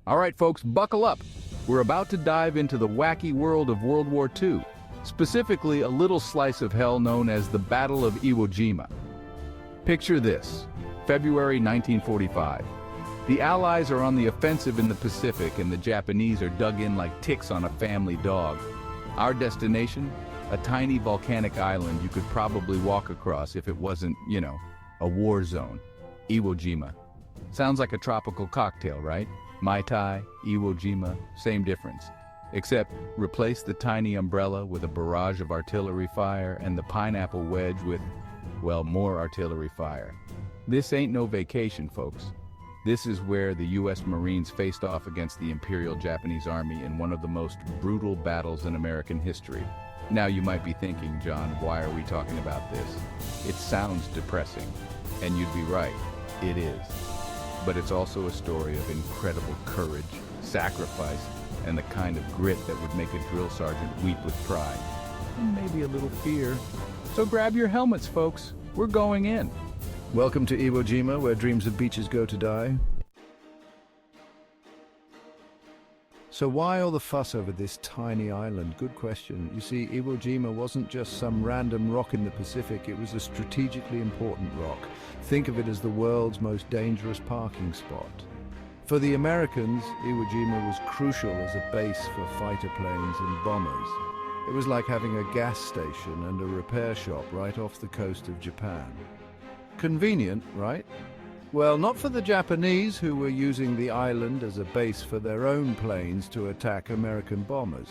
All right, folks, buckle up. We're about to dive into the wacky world of World War II, specifically a little slice of hell known as the Battle of Iwo Jima. Picture this, February 1945. The Allies are on the offensive in the Pacific and the Japanese are dug in like ticks on a family dog. Our destination? A tiny volcanic island you could probably walk across if it wasn't, a war zone. Iwo Jima. Sounds like a tropical cocktail, right? Mai Tai, Iwo Jima, same difference. Except replace the tiny umbrella with a barrage of artillery fire and the pineapple wedge with, well, more artillery fire. This ain't no vacation, folks. This is where the U.S. Marines faced off against the Imperial Japanese Army in one of the most brutal battles in American history. Now you might be thinking, John, why are we talking about this? It sounds depressing, and you'd be right, it is. But it's also a story of incredible courage, sacrifice, and the kind of grit that would make a drill sergeant weep with pride. And maybe a little fear. So grab your helmets, folks. We're going in. Welcome to Iwo Jima, where dreams of beaches go to die. So why all the fuss over this tiny island? Good question. You see, Iwo Jima wasn't just some random rock in the Pacific, it was a strategically important rock. Think of it as the world's most dangerous parking spot. For the Americans, Iwo Jima was crucial as a base for fighter planes and bombers. It was like having a gas station and a repair shop right off the coast of Japan. Convenient, right? Well, not for the Japanese, who were using the island as a base for their own planes to attack American bombers.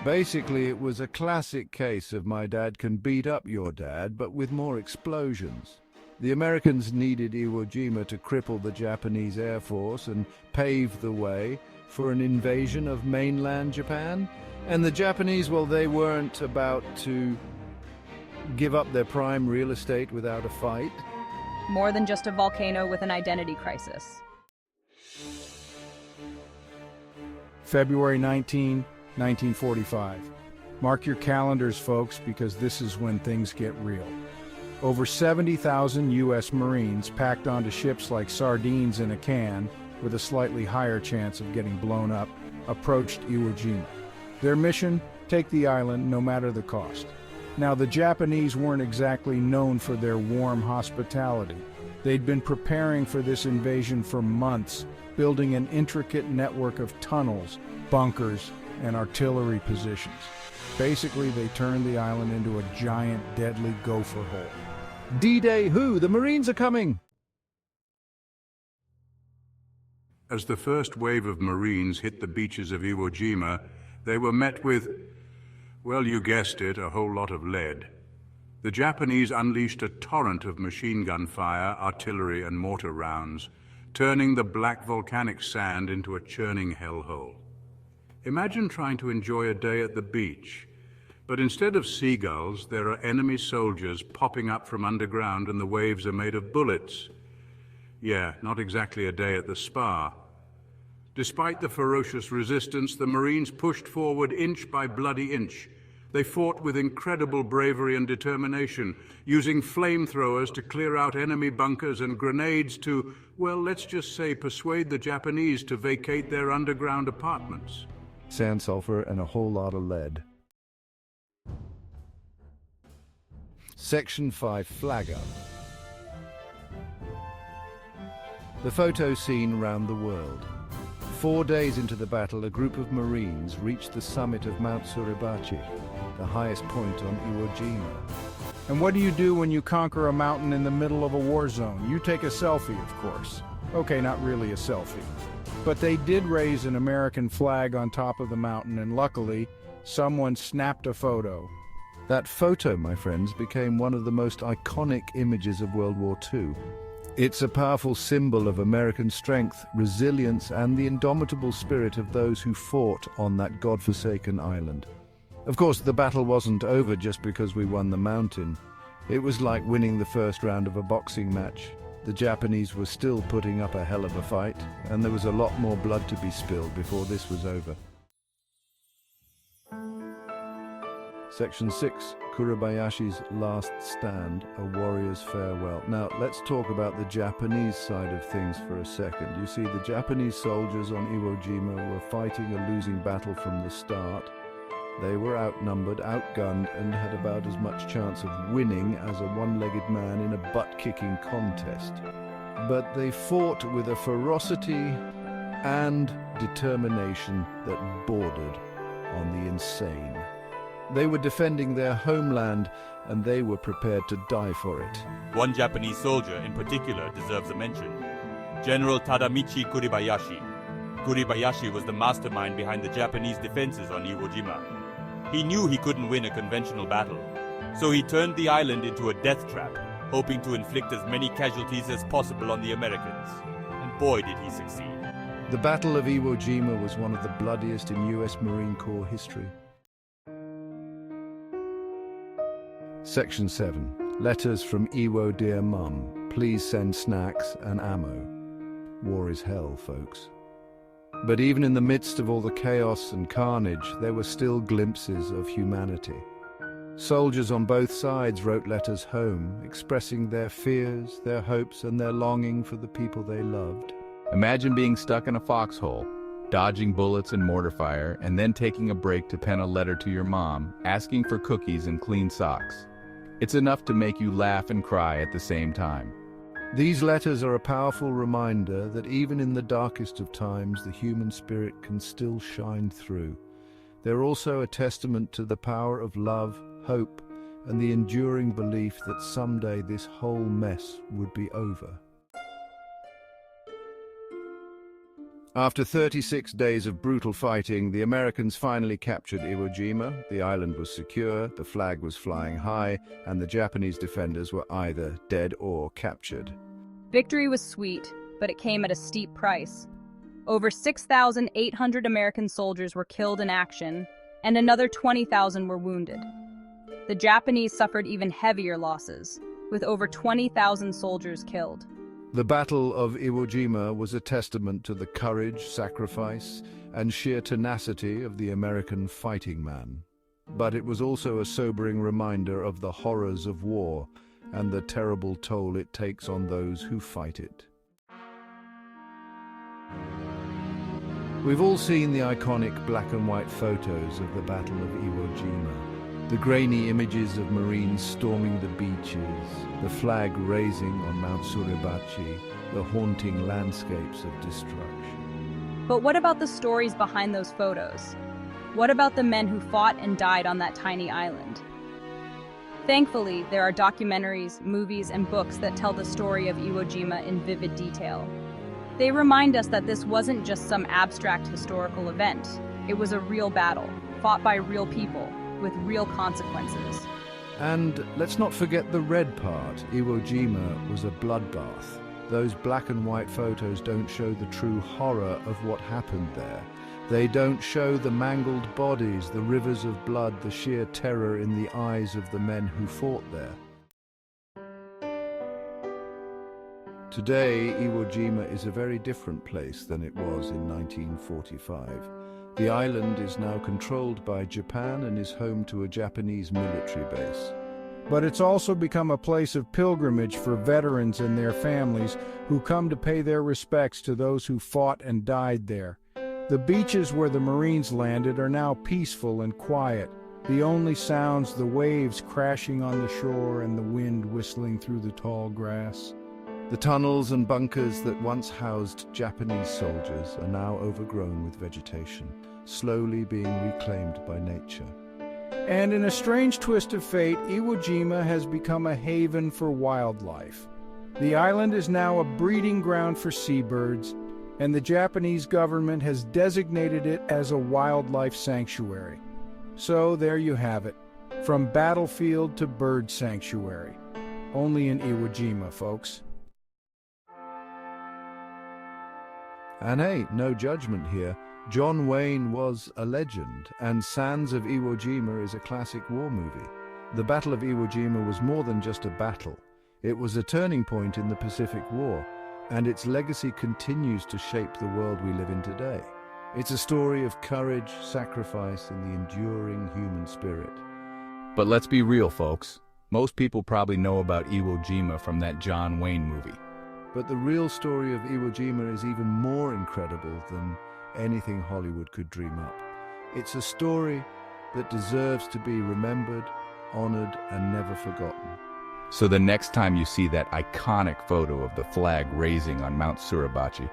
Basically, it was a classic case of my dad can beat up your dad, but with more explosions. The Americans needed Iwo Jima to cripple the Japanese Air Force and pave the way for an invasion of mainland Japan. And the Japanese, well, they weren't about to give up their prime real estate without a fight. More than just a volcano with an identity crisis. February 19, 1945. Mark your calendars, folks, because this is when things get real. Over 70,000 U.S. Marines packed onto ships like sardines in a can, with a slightly higher chance of getting blown up, approached Iwo Jima. Their mission? Take the island no matter the cost. Now, the Japanese weren't exactly known for their warm hospitality. They'd been preparing for this invasion for months, building an intricate network of tunnels, bunkers, and artillery positions. Basically, they turned the island into a giant, deadly gopher hole. D-Day who? The Marines are coming! As the first wave of Marines hit the beaches of Iwo Jima, they were met with, well, you guessed it, a whole lot of lead. The Japanese unleashed a torrent of machine gun fire, artillery, and mortar rounds, turning the black volcanic sand into a churning hellhole. Imagine trying to enjoy a day at the beach, but instead of seagulls, there are enemy soldiers popping up from underground and the waves are made of bullets. Yeah, not exactly a day at the spa. Despite the ferocious resistance, the Marines pushed forward inch by bloody inch. They fought with incredible bravery and determination, using flamethrowers to clear out enemy bunkers and grenades to, well, let's just say, persuade the Japanese to vacate their underground apartments. Sand sulfur and a whole lot of lead. Section 5 Flag Up. The photo seen round the world. 4 days into the battle, a group of Marines reached the summit of Mount Suribachi, the highest point on Iwo Jima. And what do you do when you conquer a mountain in the middle of a war zone? You take a selfie, of course. Okay, not really a selfie. But they did raise an American flag on top of the mountain, and luckily, someone snapped a photo. That photo, my friends, became one of the most iconic images of World War II. It's a powerful symbol of American strength, resilience, and the indomitable spirit of those who fought on that godforsaken island. Of course, the battle wasn't over just because we won the mountain. It was like winning the first round of a boxing match. The Japanese were still putting up a hell of a fight, and there was a lot more blood to be spilled before this was over. Section 6, Kuribayashi's Last Stand, A Warrior's Farewell. Now, let's talk about the Japanese side of things for a second. You see, the Japanese soldiers on Iwo Jima were fighting a losing battle from the start. They were outnumbered, outgunned, and had about as much chance of winning as a one-legged man in a butt-kicking contest. But they fought with a ferocity and determination that bordered on the insane. They were defending their homeland, and they were prepared to die for it. One Japanese soldier in particular deserves a mention. General Tadamichi Kuribayashi. Kuribayashi was the mastermind behind the Japanese defenses on Iwo Jima. He knew he couldn't win a conventional battle, so he turned the island into a death trap, hoping to inflict as many casualties as possible on the Americans. And boy did he succeed. The Battle of Iwo Jima was one of the bloodiest in US Marine Corps history. Section 7. Letters from Iwo Dear Mum. Please send snacks and ammo. War is hell, folks. But even in the midst of all the chaos and carnage, there were still glimpses of humanity. Soldiers on both sides wrote letters home, expressing their fears, their hopes, and their longing for the people they loved. Imagine being stuck in a foxhole, dodging bullets and mortar fire, and then taking a break to pen a letter to your mom, asking for cookies and clean socks. It's enough to make you laugh and cry at the same time. These letters are a powerful reminder that even in the darkest of times, the human spirit can still shine through. They're also a testament to the power of love, hope, and the enduring belief that someday this whole mess would be over. After 36 days of brutal fighting, the Americans finally captured Iwo Jima. The island was secure, the flag was flying high, and the Japanese defenders were either dead or captured. Victory was sweet, but it came at a steep price. Over 6,800 American soldiers were killed in action, and another 20,000 were wounded. The Japanese suffered even heavier losses, with over 20,000 soldiers killed. The Battle of Iwo Jima was a testament to the courage, sacrifice, and sheer tenacity of the American fighting man. But it was also a sobering reminder of the horrors of war and the terrible toll it takes on those who fight it. We've all seen the iconic black and white photos of the Battle of Iwo Jima. The grainy images of Marines storming the beaches, the flag raising on Mount Suribachi, the haunting landscapes of destruction. But what about the stories behind those photos? What about the men who fought and died on that tiny island? Thankfully, there are documentaries, movies, and books that tell the story of Iwo Jima in vivid detail. They remind us that this wasn't just some abstract historical event. It was a real battle, fought by real people, with real consequences. And let's not forget the red part. Iwo Jima was a bloodbath. Those black and white photos don't show the true horror of what happened there. They don't show the mangled bodies, the rivers of blood, the sheer terror in the eyes of the men who fought there. Today, Iwo Jima is a very different place than it was in 1945. The island is now controlled by Japan and is home to a Japanese military base. But it's also become a place of pilgrimage for veterans and their families who come to pay their respects to those who fought and died there. The beaches where the Marines landed are now peaceful and quiet. The only sounds, the waves crashing on the shore and the wind whistling through the tall grass. The tunnels and bunkers that once housed Japanese soldiers are now overgrown with vegetation, slowly being reclaimed by nature. And in a strange twist of fate, Iwo Jima has become a haven for wildlife. The island is now a breeding ground for seabirds, and the Japanese government has designated it as a wildlife sanctuary. So there you have it, from battlefield to bird sanctuary. Only in Iwo Jima, folks. And hey, no judgment here. John Wayne was a legend, and Sands of Iwo Jima is a classic war movie. The Battle of Iwo Jima was more than just a battle. It was a turning point in the Pacific War, and its legacy continues to shape the world we live in today. It's a story of courage, sacrifice, and the enduring human spirit. But let's be real, folks. Most people probably know about Iwo Jima from that John Wayne movie. But the real story of Iwo Jima is even more incredible than anything Hollywood could dream up. It's a story that deserves to be remembered, honored, and never forgotten. So the next time you see that iconic photo of the flag raising on Mount Suribachi,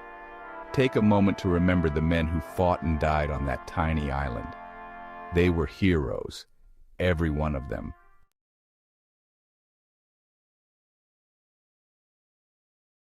take a moment to remember the men who fought and died on that tiny island. They were heroes, every one of them.